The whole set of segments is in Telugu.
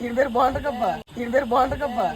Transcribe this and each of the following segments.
ఈయన పేరు బాగుంటుందబ్బా, ఈయన పేరు బాగుంటుందబ్బా.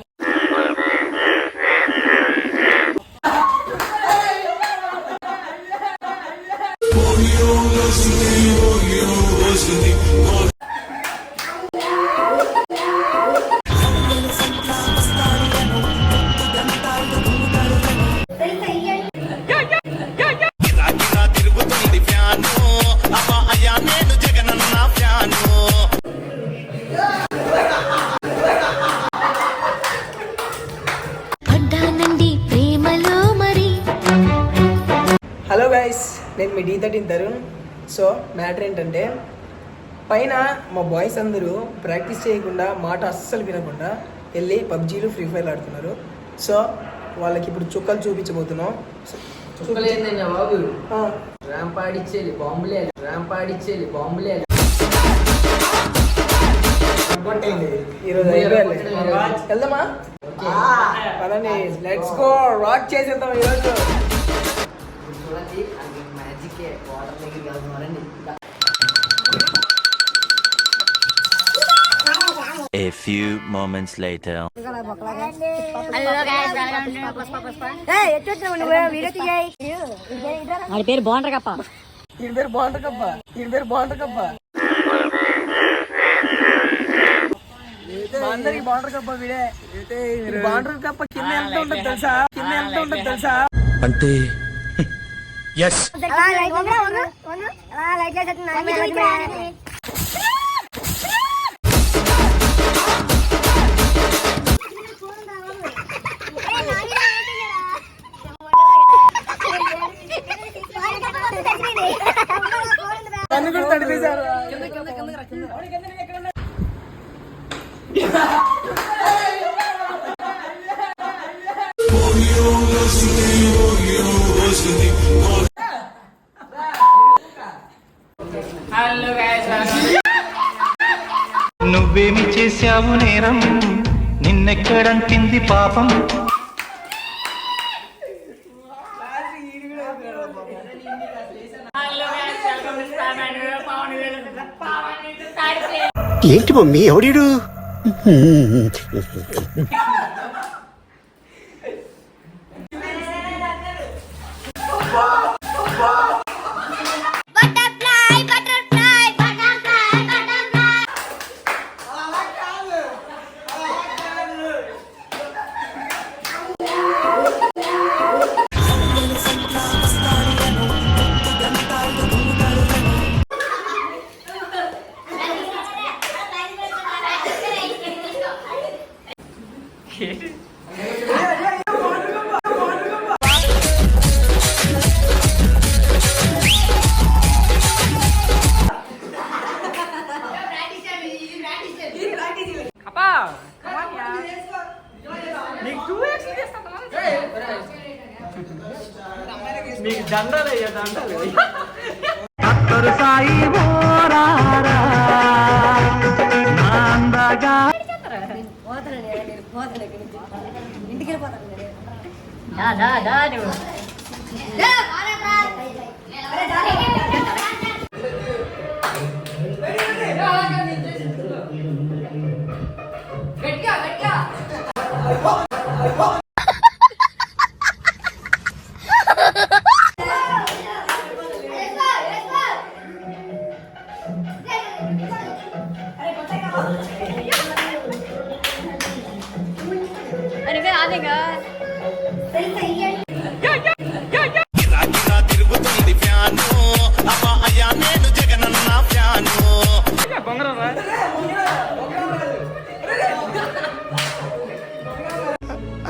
హలో గైస్, నేను మీ D13 తరుణ్. సో మ్యాటర్ ఏంటంటే, పైన మా బాయ్స్ అందరూ ప్రాక్టీస్ చేయకుండా, మాట అస్సలు వినకుండా వెళ్ళి పబ్జీలు ఫ్రీ ఫైర్ ఆడుతున్నారు. సో వాళ్ళకి ఇప్పుడు చుక్కలు చూపించబోతున్నాం. బాబు ర్యాంప్ ఆడిచ్చేది బాంబులే, ర్యాంప్ ఆడిచ్చేది బాంబులే. ఈరోజు వెళ్దామా? పదని లెట్స్ గో, రాక్ చేసేద్దాం ఈరోజు. మ్యాజికే వాటర్ దగ్గరికి వెళ్తున్నారండి. A few moments later. వాడి పేరు బాగుంటారు కప్ప, ఈయన పేరు బాగుంటుందబ్బా, ఈయన పేరు బాగుంటుందబ్బా. మా అందరికి బాగుంటుందబ్బా. వీడే బాగుంటుందబ్బా. కింద ఎంత ఉంటుంది తెలుసా? కింద ఎంత ఉంటుంది తెలుసా? అంటే yes. కన్ను కూడా తడిపేశారు. నువ్వేమి చేశావు నేరం, నిన్నెక్కడంటింది పాపం. ఏంటి మమ్మీ ఎవడీడు? మీకు దండాలయ్యా, దండాలు. డాక్టర్ సాయి బోరారా నాందగా ఇంటికి వెళ్ళిపోతాను.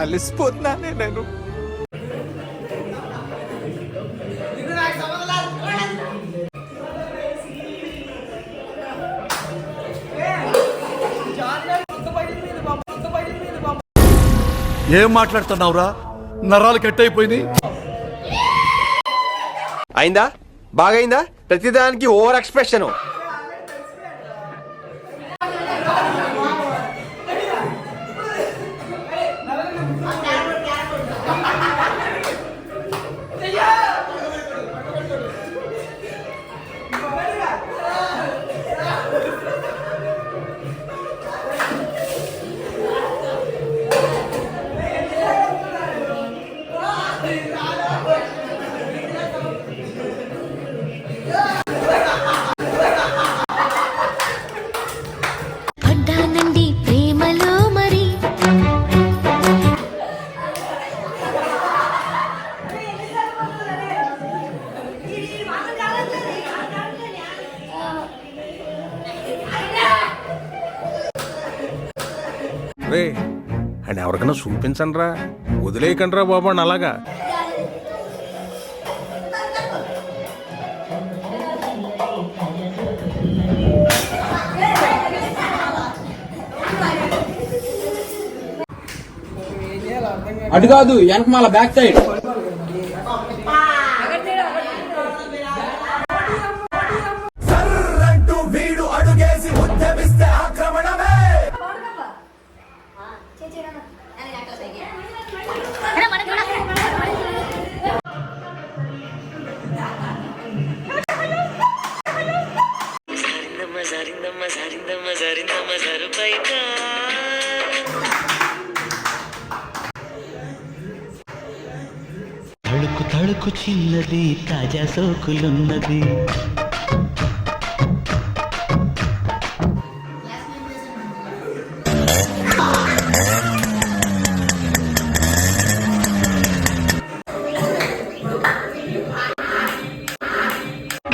అలిసిపోతున్నానే నేను. ఏం మాట్లాడుతున్నావురా? నరాలు కట్ అయిపోయింది. అయిందా? బాగైందా? ప్రతిదానికి ఓవర్ ఎక్స్ప్రెషన్. రే అండ్ ఎవరికైనా చూపించండి రా, వదిలేయకండి రా బాబు అని అలాగా. అటు కాదు వెనక మళ్ళా బ్యాక్ సైడ్. తళుకు తళుకు చిన్నది తాజా సోకులున్నది.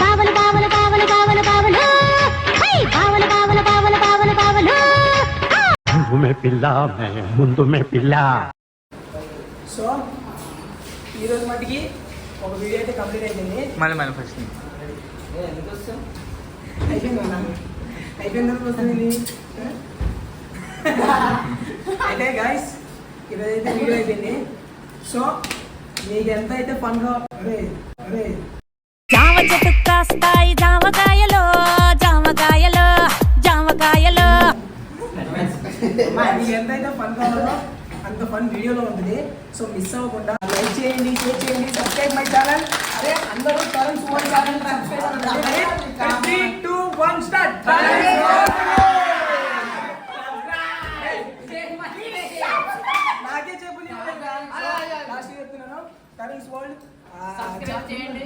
బావలు బావలు బావలు బావలు బావలు హై బావలు బావలు బావలు బావలు బావలు ముందు మే పిల్ల. సో ఈరోజు మటుకి ఒక వీడియో అయితే కంప్లీట్ అయిపోయింది. మళ్ళీ ఫస్ట్ అయిపోయిందన్నా, అయిపోయింది వస్తుంది. అయితే గాయస్ ఈరోజు అయితే వీడియో అయిపోయింది. సో మీకు ఎంత అయితే ఫన్గా అరే అరే జామ చెట్టు కాస్తాయి జామకాయలు జామకాయలు జామకాయలు మీకు ఎంత అయితే ఫన్ కావాలో అంత ఫన్ వీడియోలో ఉంటుంది. సో మిస్ అవ్వకుండా లైక్ చేయండి, షేర్ చేయండి, సబ్స్క్రైబ్ మై ఛానల్. అరే అందరూ తరుణ్ సుమన్ ఛానల్ సబ్స్క్రైబ్ అవ్వండి. 3, 2, 1 స్టార్ట్. నాకే చెప్పు లాస్ట్ చెప్తున్నాను. తరుణ్ వరల్డ్ సబ్స్క్రైబ్ చేయండి.